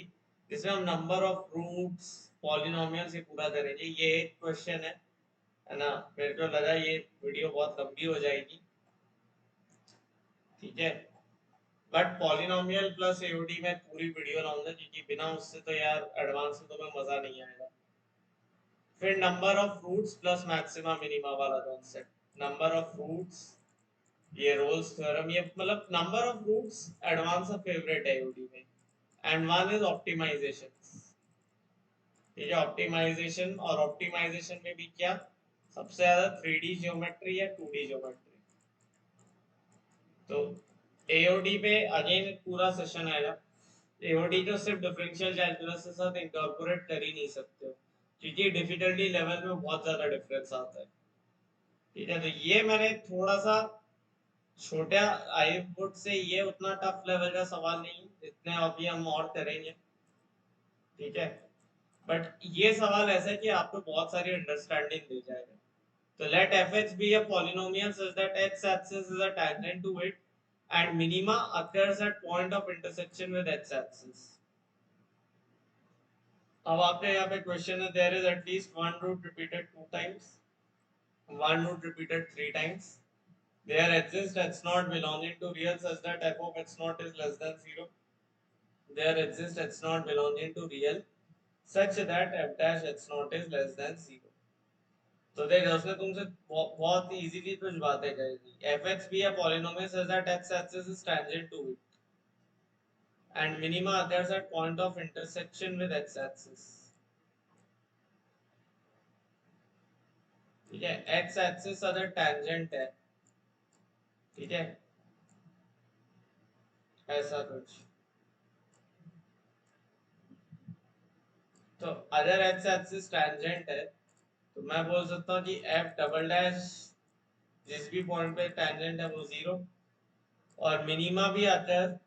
जिसमें हम नंबर ऑफ रूट्स पॉलिनोमियल से पूरा करेंगे। ये एक क्वेश्चन है ना, मेरे को लगा ये वीडियो बहुत लंबी हो जाएगी, ठीक है। बट पॉलिनोमियल प्लस एओडी में पूरी वीडियो लाऊंगा, क्योंकि बिना उससे तो यार एडवांस में तो मैं मजा नहीं आएगा। फिर number of roots plus maxima minima वाला कॉन्सेप्ट, नंबर ऑफ रूट्स, ये रोल्स थ्योरम, ये मतलब number of roots advance of favourite है एओडी में। एंड वन इज ऑप्टिमाइजेशन, ठीक है, ऑप्टिमाइजेशन। और ऑप्टिमाइजेशन में भी क्या सबसे ज्यादा 3D ज्योमेट्री या 2D ज्योमेट्री। तो एओडी पे अगेन पूरा सेशन आएगा। एओडी को सिर्फ डिफरेंशियल कैलकुलस के साथ इंकॉर्पोरेट कर ही नहीं सकते हो, क्योंकि डिफिकल्टी लेवल में बहुत ज्यादा डिफरेंस आता है, ठीक है। तो ये मैंने थोड़ा सा छोटा, आई वुड से ये उतना टफ लेवल का सवाल नहीं जितने अभी हम और करेंगे, ठीक है। बट ये सवाल ऐसा है कि आपको बहुत सारी अंडरस्टैंडिंग दे जाएगा। तो let fx be a polynomial such that x axis is a tangent to it and minima occurs at point of intersection with x axis. अब आपके यहाँ पे क्वेश्चन है, there is at least one root repeated 2 times, one root repeated 3 times. There exists x naught belonging to real such that f of x naught is less than 0. There exists x naught belonging to real such that f dash x naught is less than 0. तो देख उसने तुमसे बहुत इजीली कुछ बातें कही, f x be a polynomial such that x axis is tangent to it and minima occurs at point of intersection with x axis, ठीक है। एक्स एक्सिस अगर टैंजेंट है, ठीक है, ऐसा कुछ। तो अगर एक्स एक्सिस टैंजेंट है तो मैं बोल सकता हूँ कि एफ डबल डैश जिस भी पॉइंट पे टैंजेंट है वो 0, और मिनिमा भी अकर,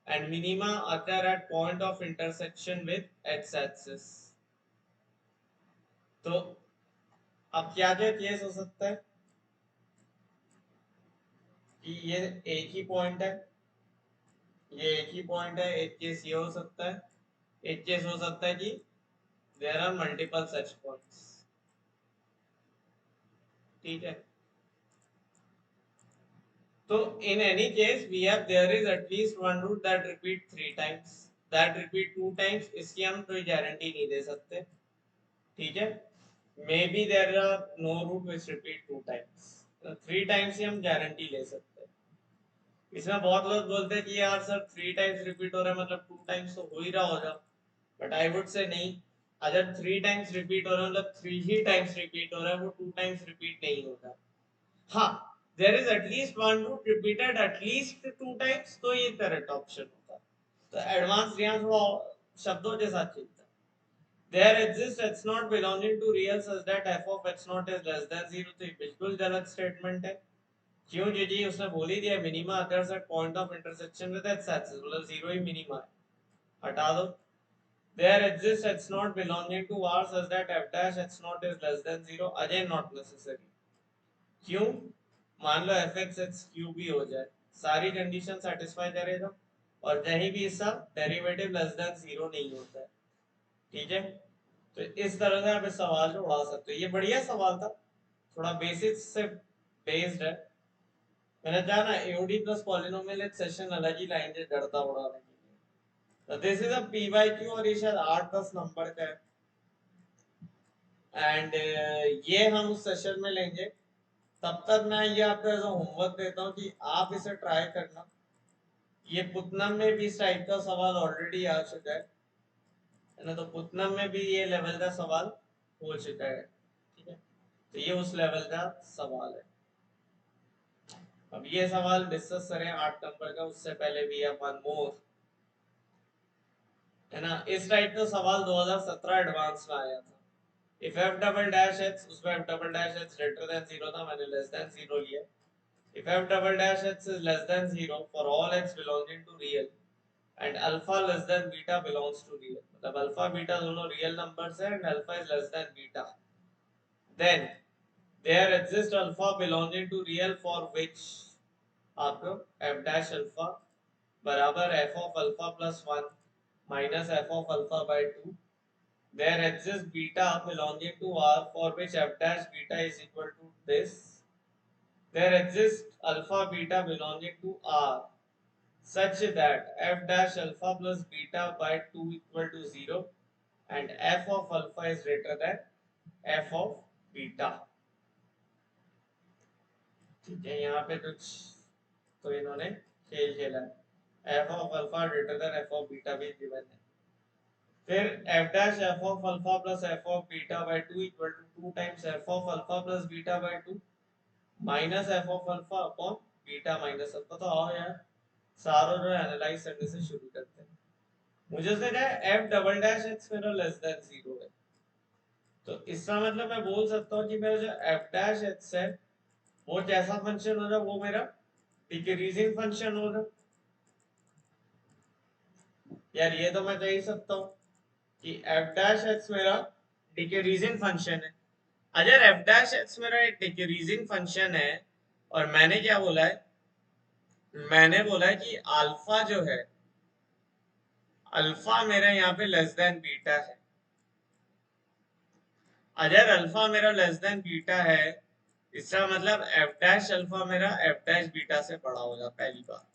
and minima occur at point of intersection with x axis। तो अब क्या क्या केस हो सकता है कि ये एक ही पॉइंट है, ये एक ही पॉइंट है। एक केस ये हो सकता है, एक केस हो सकता है कि there are multiple such points, ठीक है। तो in any case we have there is at least one root that repeat 3 times, that repeat 2 times, इसकी हम कोई गारंटी नहीं दे सकते, ठीक है। Maybe there are no root which repeat 2 times, 3 times ही हम गारंटी ले सकते हैं। इसमें बहुत लोग बोलते हैं कि यार सर 3 times रिपीट हो रहा है मतलब 2 times तो हो ही रहा होगा, बट आई वुड से नहीं। अगर 3 times रिपीट हो रहा है मतलब 3 ही times रिपीट हो रहा है, वो 2 times रिपीट नहीं होगा। हाँ, there is at least one root repeated at least 2 times, तो ये करेक्ट ऑप्शन होगा। तो एडवांस यहाँ थोड़ा शब्दों के साथ चलता है। There exists x naught belonging to real such that f of x naught is less than 0, तो ये बिल्कुल गलत स्टेटमेंट है। क्यों जी, उसने बोल ही दिया minima occurs at point of intersection with x axis, मतलब 0 ही मिनिमा है, हटा दो। There exists x naught belonging to r such that f dash x naught is less than 0, again not necessary। क्यों, मान लो एफ एक्स एक्स क्यू भी हो जाए, सारी कंडीशन सेटिस्फाई करेगा और कहीं भी इसका डेरिवेटिव लेस देन 0 नहीं होता है, ठीक है। तो इस तरह से आप इस सवाल को उड़ा सकते हो। ये बढ़िया सवाल था, थोड़ा बेसिक्स से बेस्ड है। मैंने कहा ना एओडी प्लस पॉलिनोमियल एक सेशन अलग ही लाएंगे गर्दा उड़ाने के लिए। तो this is a P by Q और ये शायद 8-10 नंबर का है एंड ये हम उस सेशन में लेंगे। तब तक मैं ये आपको एज होमवर्क देता हूँ कि आप इसे ट्राई करना। ये पुतनम में भी इस टाइप का सवाल ऑलरेडी आ चुका है ना, तो पुतनम में भी ये लेवल का सवाल हो चुका है। ठीक है, तो ये उस लेवल का सवाल है। अब ये सवाल डिस्कस करें 8 नंबर का, उससे पहले भी वन मोर है ना। इस टाइप का सवाल 2017 एडवांस में आया था। If f double dash x, उसमें f double dash x greater than 0 था, मैंने लेस देन 0 लिया। If f double dash x is less than 0 for all x belonging to real and alpha less than beta belongs to real, मतलब अल्फा बीटा दोनों रियल नंबर्स है and alpha is less than beta, then there exist alpha belonging to real for which आपको f डैश अल्फा बराबर f of alpha plus 1 minus f of alpha by 2, there exists beta belonging to R for which f dash beta is equal to this, there exists alpha beta belonging to R such that f dash alpha plus beta by 2 equal to 0 and f of alpha is greater than f of beta। ठीक है, यहाँ पे कुछ तो इन्होंने खेल खेला है। f of alpha greater than f of beta भी given है। फिर f dash f of alpha plus f of beta by 2 equal to 2 times f of alpha plus beta by 2 minus f of alpha upon beta minus alpha. तो आओ यार सारों जो एनालाइज करने से शुरू करते हैं। मुझे उसने कहा f डबल डैश x मेरा लेस देन 0 है, तो इसका मतलब मैं बोल सकता हूँ कि मेरा जो f डैश x है वो कैसा फंक्शन हो रहा है, वो मेरा डिक्रीजिंग फंक्शन हो रहा है। यार ये तो मैं कह ही सकता हूँ कि f डैश x मेरा डिक्रीजिंग फंक्शन है। अगर f डैश x मेरा एक डिक्रीजिंग फंक्शन है और मैंने क्या बोला है, मैंने बोला है कि अल्फा जो है, अल्फा मेरा यहाँ पे लेस देन बीटा है। अगर अल्फा मेरा लेस देन बीटा है, इसका मतलब f डैश अल्फा मेरा f डैश बीटा से बड़ा होगा, पहली बात।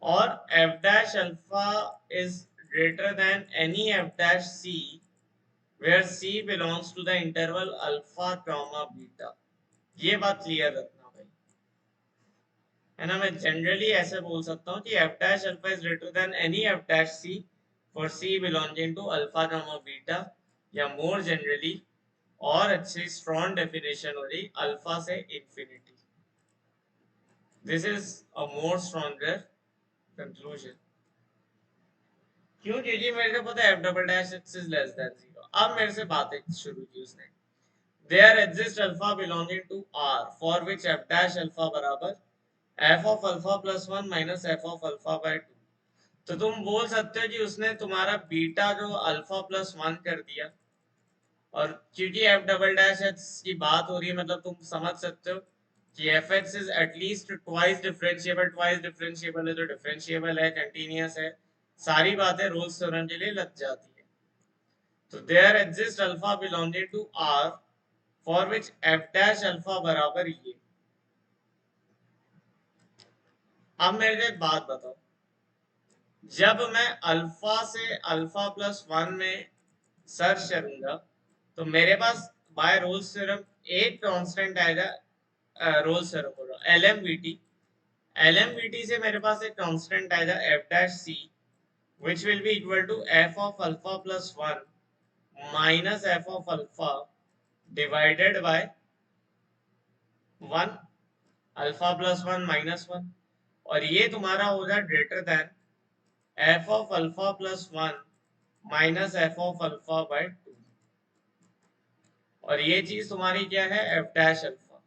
और f dash alpha is greater then any f dash c where c belongs to the interval alpha comma beta. ये बात क्लियर रखना भाई, है ना। मैं जनरली ऐसे बोल सकता हूँ कि f dash alpha is greater then any f dash c for c belonging to alpha comma beta, या मोर जनरली और अच्छी स्ट्रॉन्ग डेफिनेशन हो रही अल्फा से infinity. This is a more stronger conclusion. क्यों? क्योंकि मेरे को पता है f double dash x is less than 0। अब मेरे से बातें शुरू की उसने। there exists alpha belonging to R for which f dash alpha बराबर f of alpha plus 1 minus f of alpha by 2। तो तुम बोल सकते हो कि उसने तुम्हारा बीटा जो अल्फा प्लस 1 कर दिया, और क्योंकि f डबल डैश एक्स की बात हो रही है, मतलब तुम समझ सकते हो कि f x is at least twice differentiable. Twice differentiable है तो डिफरेंशिएबल है, कंटीन्यूअस है, सारी बातें रोल्स थ्योरम के लिए लग जाती है। तो there exist alpha belonging to R for which f dash alpha बराबर ये। अब मेरे को एक बात बताओ, जब मैं अल्फा से अल्फा प्लस 1 में सर्च करूंगा तो मेरे पास बाय रोल्स थ्योरम एक कांस्टेंट आएगा। रोल्स थ्योरम बोल रहा हूं, एलएमवीटी। एलएमवीटी से मेरे पास एक कांस्टेंट आएगा f dash c which will be equal to f of alpha plus 1 minus f of alpha divided by 1, alpha plus 1 minus 1, और ये तुम्हारा होगा greater than f of alpha plus 1 minus f of alpha by 2, और ये चीज तुम्हारी क्या है, f dash अल्फा।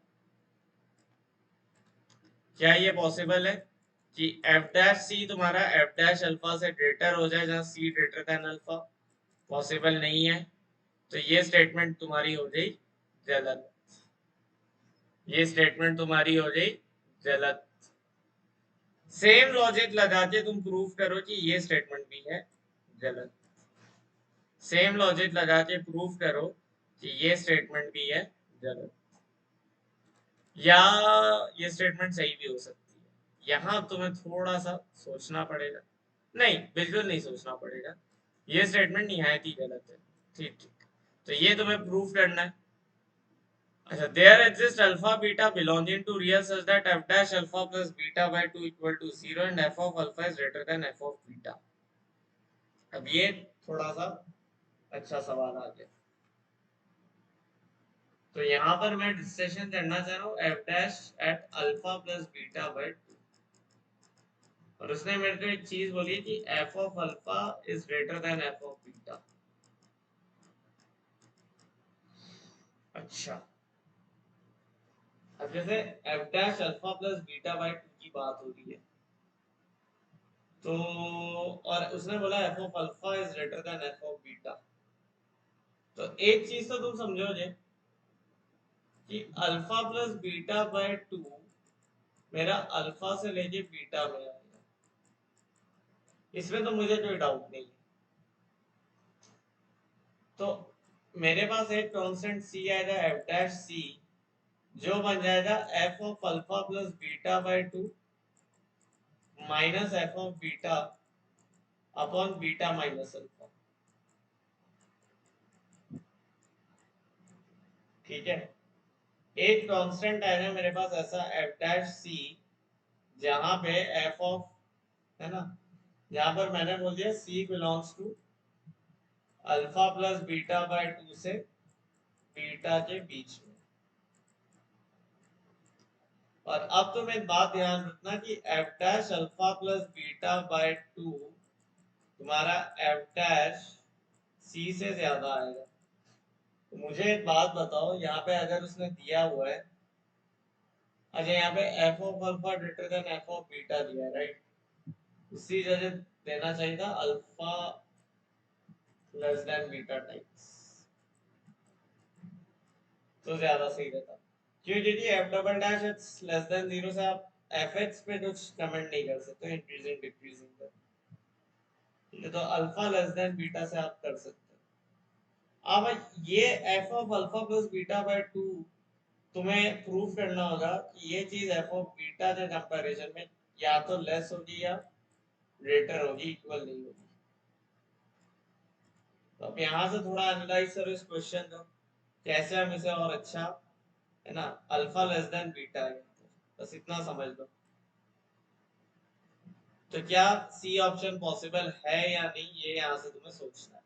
क्या ये पॉसिबल है कि f dash c तुम्हारा f dash अल्फा से ग्रेटर हो जाए जहां c greater than alpha? Possible नहीं है, तो ये स्टेटमेंट तुम्हारी हो गई गलत। ये स्टेटमेंट तुम्हारी हो गई गलत। सेम लॉजिक लगा के तुम प्रूव करो कि ये स्टेटमेंट भी है गलत। सेम लॉजिक लगा के प्रूव करो कि ये स्टेटमेंट भी है गलत, या ये स्टेटमेंट सही भी हो सकती है। यहाँ तुम्हें थोड़ा सा सोचना पड़ेगा। नहीं, बिल्कुल नहीं सोचना पड़ेगा, ये स्टेटमेंट निहायत ही गलत है। ठीक ठीक, तो ये तुम्हें प्रूफ करना है। अच्छा, there exists alpha beta belonging to real such that f dash alpha plus beta by 2 equal to 0 and f of alpha is greater than f of beta। अब ये थोड़ा सा अच्छा सवाल आ गया। तो यहाँ पर मैं डिस्कशन करना चाह रहा हूँ f dash at alpha plus beta by 2, और उसने मेरे को एक चीज बोली कि f of alpha is greater than f of beta। अच्छा, अब जैसे f dash alpha plus beta by 2 की बात हो रही है, तो और उसने बोला f of alpha is greater than f of beta, तो एक चीज तो तुम समझोगे कि अल्फा प्लस बीटा बाय 2 मेरा अल्फा से लेके बीटा में आएगा, इसमें तो मुझे कोई डाउट नहीं है। तो मेरे पास एक कांस्टेंट सी आएगा एफ डैश सी, जो बन जाएगा F of alpha plus beta by 2 minus F of beta upon beta minus alpha. ठीक है, एक कांस्टेंट आएगा मेरे पास ऐसा एफ डैश सी, जहां पे एफ ऑफ, है ना, यहाँ पर मैंने बोल दिया c belongs to alpha plus beta by 2 से बीटा के बीच में। और अब तुम एक बात ध्यान रखना कि f dash alpha plus beta by 2 तुम्हारा एफ डैश सी से ज्यादा आएगा। तो मुझे एक बात बताओ, यहाँ पे अगर उसने दिया हुआ है, अच्छा यहाँ पे F of alpha greater than F of beta दिया है, राइट, उसी जगह देना चाहिए था alpha less than beta times, तो ज्यादा सही रहता। क्यों, क्योंकि F double dash x less than zero से आप एफ एक्स पे कुछ कमेंट नहीं कर सकते इंक्रीजिंग डिक्रीजिंग पे, ठीक है, तो अल्फा लेस देन बीटा से आप कर सकते हो। अब ये f of alpha plus beta by 2 तुम्हें प्रूफ करना होगा कि ये चीज एफ ऑफ बीटा के कंपैरिजन में या तो लेस होगी या ग्रेटर होगी, इक्वल नहीं होगी। तो अब यहाँ से थोड़ा एनालाइज करो इस क्वेश्चन को, कैसे हम इसे और अच्छा, है ना, अल्फा लेस देन बीटा है, बस इतना समझ लो। तो क्या सी ऑप्शन पॉसिबल है या नहीं, ये यहाँ से तुम्हें सोचना है।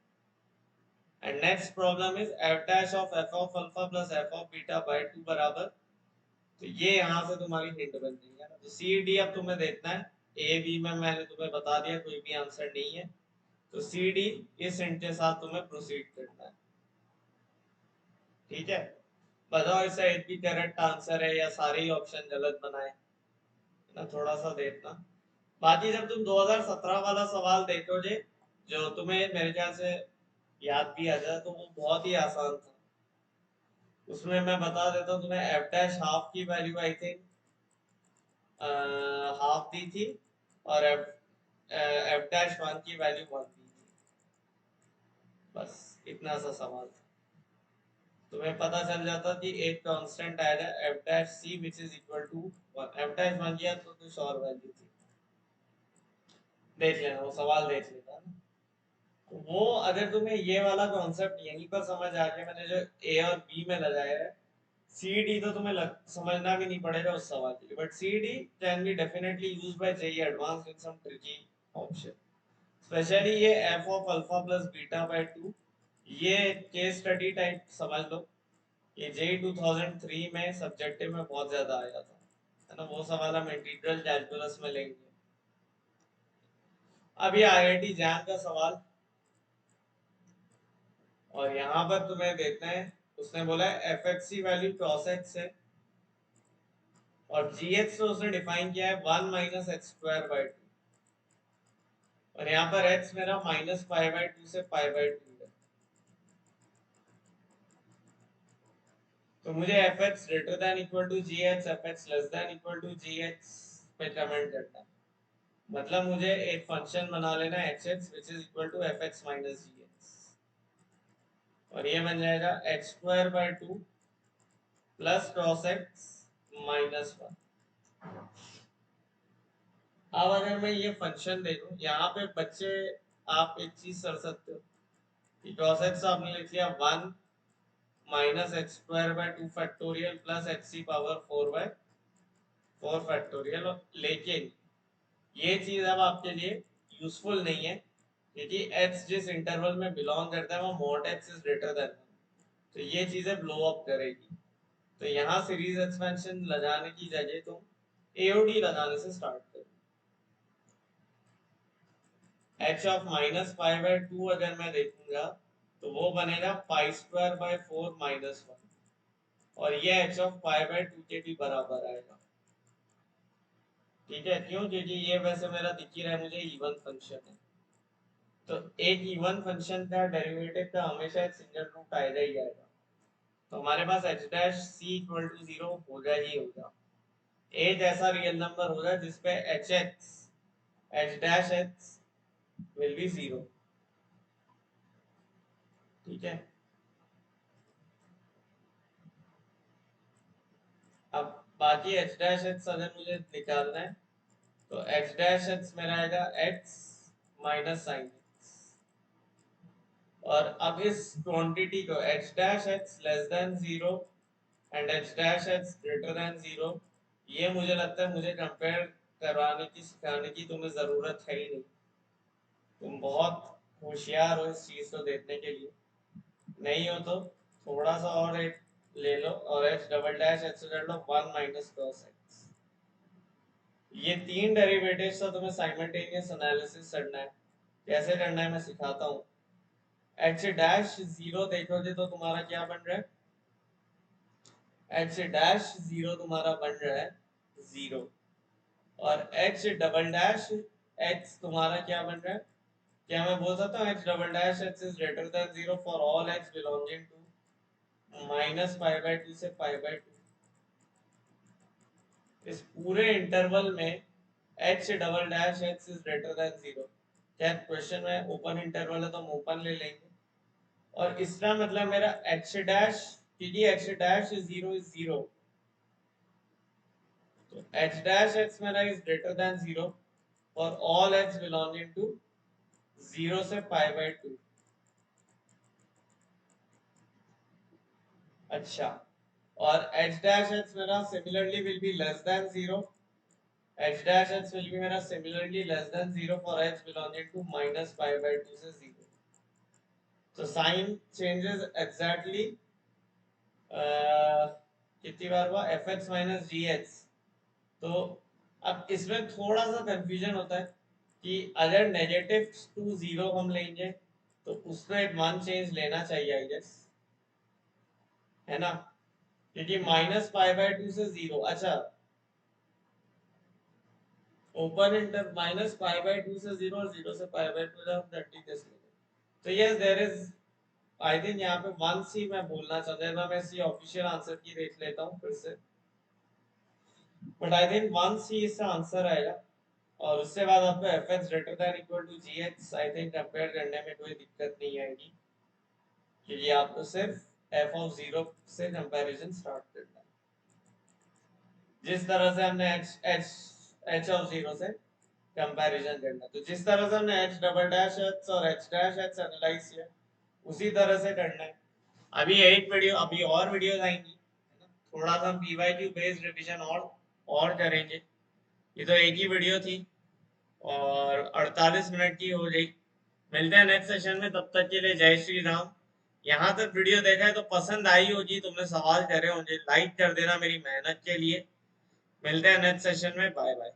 And next problem is F dash of F of alpha plus F of beta by 2 बराबर, तो ये यहाँ से तुम्हारी हिंट बन गई है ना। तो सी डी अब तुम्हें देखना है, ए बी में मैंने तुम्हें बता दिया कोई भी आंसर नहीं है, तो सी डी इस हिंट के साथ तुम्हें प्रोसीड करना है। ठीक है, बताओ इसका एक भी करेक्ट आंसर है या सारे ही ऑप्शन गलत बनाए ना, थोड़ा सा देखना। बाकी जब तुम 2017 वाला सवाल देखोगे, जो तुम्हें मेरे ख्याल से याद भी आ जाए, तो वो बहुत ही आसान था। उसमें मैं बता देता हूँ तुम्हें, एफ डैश हाफ की वैल्यू आई थिंक हाफ दी थी, और एफ एफ डैश वन की वैल्यू वन दी थी, बस इतना सा सवाल था। तुम्हें पता चल जाता कि एक कांस्टेंट आएगा f dash c which is equal to one, f dash one किया तो कुछ और वैल्यू थी, देख लेना वो सवाल, देख लेना ना। वो अगर तुम्हें ये वाला कॉन्सेप्ट यहीं पर समझ आ गया, मैंने जो ए और बी में लगाया है, सी डी तो तुम्हें समझना भी नहीं पड़ेगा उस सवाल के लिए, but c d can be definitely used by JEE advanced in some tricky option, specially ये f of alpha plus beta by 2, ये केस स्टडी टाइप समझ लो। ये जेईई 2003 में सब्जेक्टिव में बहुत ज्यादा आया था, है ना, वो सवाल हम इंटीग्रल कैलकुलस में लेंगे। अब ये आईआईटी जैम का सवाल, और यहाँ पर तुम्हें देखना है, उसने बोला है एफ एक्स की वैल्यू क्रॉस एक्स है, और जी एक्स तो उसने डिफाइन किया है 1 माइनस एक्स स्क्वायर बाई 2, और यहाँ पर एक्स मेरा माइनस पाई बाई 2 से पाई बाई 2 है। तो मुझे f x greater than equal to g x, f x less than equal to g x पे कमेंट करना है। मतलब मुझे एक फंक्शन बना लेना है h x which is equal to f x minus g x, और ये बन जाएगा x square by 2 plus cross x minus 1। अब अगर मैं ये फंक्शन दे दूं यहाँ पे बच्चे, आप एक चीज कर सकते हो कि cos x आपने लिख लिया 1 minus x square by 2 factorial plus x की पावर 4 बाय 4 फैक्टोरियल। लेकिन ये चीज अब आपके लिए यूजफुल नहीं है क्योंकि x जिस इंटरवल में बिलोंग करता है वो mod x is greater then, तो ये चीजें ब्लो अप करेगी। तो यहाँ सीरीज एक्सपेंशन लगाने की जगह तुम एओडी लगाने से स्टार्ट करो। h of minus pi by 2 अगर मैं देखूंगा तो वो बनेगा पाई स्क्वायर बाय 4 माइनस 1, और ये h ऑफ पाई बाय 2 के भी बराबर आएगा। ठीक है, क्यों? क्योंकि ये वैसे मेरा दिख ही रहा है मुझे इवन फंक्शन है, तो एक इवन फंक्शन का डेरिवेटिव का हमेशा एक सिंगल रूट आएगा ही आएगा। तो हमारे पास h dash c equal to 0 होगा ही होगा। एक ऐसा रियल नंबर होगा जिसपे h dash x will be 0। ठीक है, अब बाकी h डैश x अगर मुझे निकालना है तो h डैश x मेरा आएगा x माइनस साइन x, और अब इस क्वांटिटी को h dash x less than 0 and h dash x greater than 0, ये मुझे लगता है मुझे कंपेयर करवाने की सिखाने की तुम्हें ज़रूरत है ही नहीं। तुम बहुत होशियार हो इस चीज़ को देखने के लिए, नहीं हो तो थोड़ा सा और एक ले लो और h डबल डैश x कर लो 1 माइनस cos x। ये तीन डेरिवेटिव्स का तुम्हें साइमल्टेनियस एनालिसिस करना है। कैसे करना है मैं सिखाता हूँ। h डैश 0 देखोगे तो तुम्हारा क्या बन रहा है, h डैश 0 तुम्हारा बन रहा है 0, और h डबल डैश x तुम्हारा क्या बन रहा है, क्या मैं बोल सकता हूँ h double dash x is greater than 0 for all x belonging to minus pi by 2 से पाई बाय 2। इस पूरे इंटरवल में h double dash x is greater than 0, क्या क्वेश्चन में ओपन इंटरवल है तो हम ओपन ले लेंगे, और इसका मतलब मेरा h डैश, क्योंकि h डैश इज 0 तो h डैश x मेरा is greater than 0 for all x belonging to 0 से पाई बाय 2। अच्छा, और h dash x मेरा similarly will be less than 0, h dash x will be मेरा similarly less than 0 for h belonging to minus pi by 2 से 0। तो साइन चेंजेस एग्जैक्टली कितनी बार हुआ, F x minus g x. तो अब इसमें थोड़ा सा कंफ्यूजन होता है कि अगर नेगेटिव टू 0 हम लेंगे तो उसमें एक वन चेंज लेना चाहिए आई गेस, है ना, क्योंकि माइनस पाई बाय 2 से 0। अच्छा, open inter minus pi by 2 से 0 और 0 से पाई बाय 2 जब 30 के लिए, तो yes there is, I think यहाँ पे 1 सी मैं बोलना चाहता था, मैं इसी ऑफिशियल आंसर की देख लेता हूँ फिर से, बट आई थिंक 1 सी इसका आंसर आएगा। और उससे बाद आपको f x greater than equal to g x I think compare करने में कोई दिक्कत नहीं आएगी, क्योंकि आपको सिर्फ एफ ऑफ 0 से कंपैरिजन स्टार्ट करना है, जिस तरह से हमने एच ऑफ 0 से कंपैरिजन करना, तो जिस तरह से हमने h डबल डैश x और h डैश x एनालाइज किया उसी तरह से करना है। अभी एक वीडियो, अभी और वीडियोस आएंगी, थोड़ा सा हम पीवाईक्यू बेस्ड रिवीजन और करेंगे। ये तो एक ही वीडियो थी और 48 मिनट की हो गई। मिलते हैं नेक्स्ट सेशन में, तब तक के लिए जय श्री राम। यहाँ तक वीडियो देखा है तो पसंद आई होगी, तुमने सवाल करे होंगे, लाइक कर देना मेरी मेहनत के लिए। मिलते हैं नेक्स्ट सेशन में, बाय बाय।